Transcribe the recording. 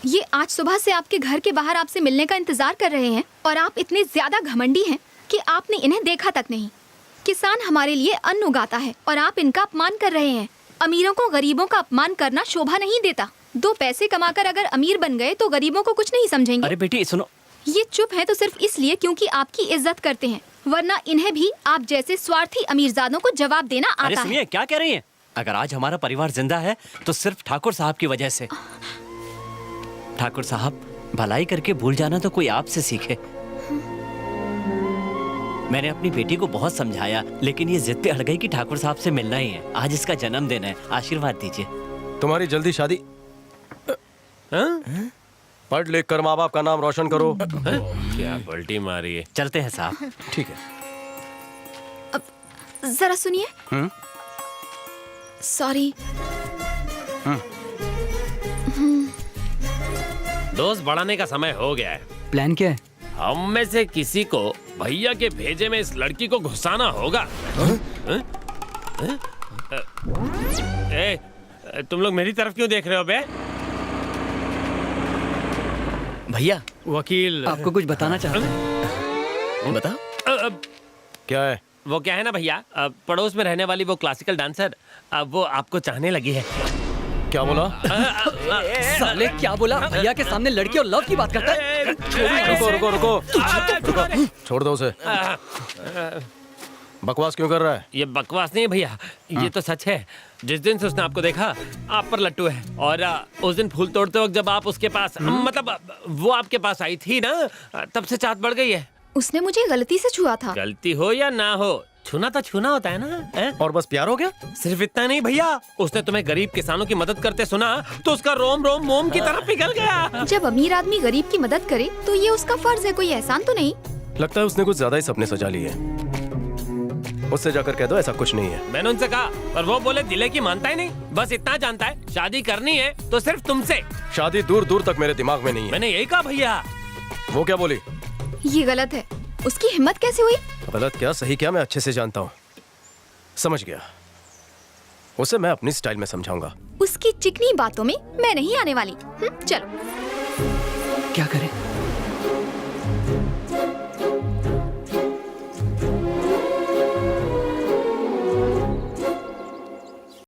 ये आज सुबह से आपके घर के बाहर आपसे मिलने का इंतजार कर रहे हैं और आप इतने ज्यादा घमंडी हैं कि आपने इन्हें देखा तक नहीं। किसान हमारे लिए अन्न उगाता है और आप इनका अपमान कर रहे हैं। अमीरों को गरीबों का अपमान करना शोभा नहीं देता। 2 पैसे कमाकर अगर अमीर बन गए तो गरीबों को कुछ नहीं समझेंगे। अरे बेटी सुनो, ये चुप है तो सिर्फ इसलिए क्योंकि आपकी इज्जत करते हैं, वरना इन्हें भी आप जैसे स्वार्थी अमीरजादों को जवाब देना अरे आता है। सुनिए, क्या कह रही हैं? अगर आज हमारा परिवार जिंदा है तो सिर्फ ठाकुर साहब की वजह से। ठाकुर साहब, भलाई करके भूल जाना तो कोई आपसे सीखे। मैंने अपनी बेटी को बहुत समझाया, लेकिन ये जिद पे अड़ गई कि ठाकुर साहब से मिलना ही है। आज इसका जन्मदिन है, आशीर्वाद दीजिए। तुम्हारी जल्दी शादी। पढ़ लिख कर माँ बाप का नाम रोशन करो। क्या पलटी मारी है। चलते हैं साहब। ठीक है। जरा सुनिए। सॉरी। दोस्त बढ़ाने का समय हो गया है। प्लान क्या है? हम में से किसी को भैया के भेजे में इस लड़की को घुसाना होगा। ए, तुम लोग मेरी तरफ क्यों देख रहे हो बे? भैया, वकील आपको कुछ बताना चाहता हूँ। बताओ। क्या है? वो क्या है ना भैया, पड़ोस में रहने वाली वो क्लासिकल डांसर, वो आपको चाहने लगी है। क्या बोला? साले क्या बोला? भैया के सामने लड़की और लव की बात करता है। रुको रुको रुको रुको, छोड़ दो उसे। बकवास क्यों कर रहा है? ये बकवास नहीं है भैया, ये तो सच है। जिस दिन से उसने आपको देखा, आप पर लट्टू है। और उस दिन फूल तोड़ते वक्त जब आप उसके पास, मतलब वो आपके पास आई थी ना, तब से चाहत बढ़ गई है। उसने मुझे गलती से छुआ था। गलती हो या ना हो, छूना तो छूना होता है ना। है? और बस प्यार हो गया? सिर्फ इतना नहीं भैया, उसने तुम्हें गरीब किसानों की मदद करते सुना तो उसका रोम रोम मोम की तरह पिघल गया। जब अमीर आदमी गरीब की मदद करे तो ये उसका फर्ज है, कोई एहसान तो नहीं। लगता है उसने कुछ ज्यादा ही सपने सजा लिए। उससे जाकर कह दो ऐसा कुछ नहीं है। मैंने उनसे कहा, पर वो बोले दिले की मानता ही नहीं। बस इतना जानता है शादी करनी है तो सिर्फ तुमसे। शादी दूर दूर तक मेरे दिमाग में नहीं है। मैंने यही कहा भैया। वो क्या बोली? ये गलत है। उसकी हिम्मत कैसे हुई? गलत क्या सही क्या मैं अच्छे से जानता हूँ। समझ गया। उसे मैं अपनी स्टाइल में समझाऊंगा। उसकी चिकनी बातों में मैं नहीं आने वाली। चलो। क्या करें?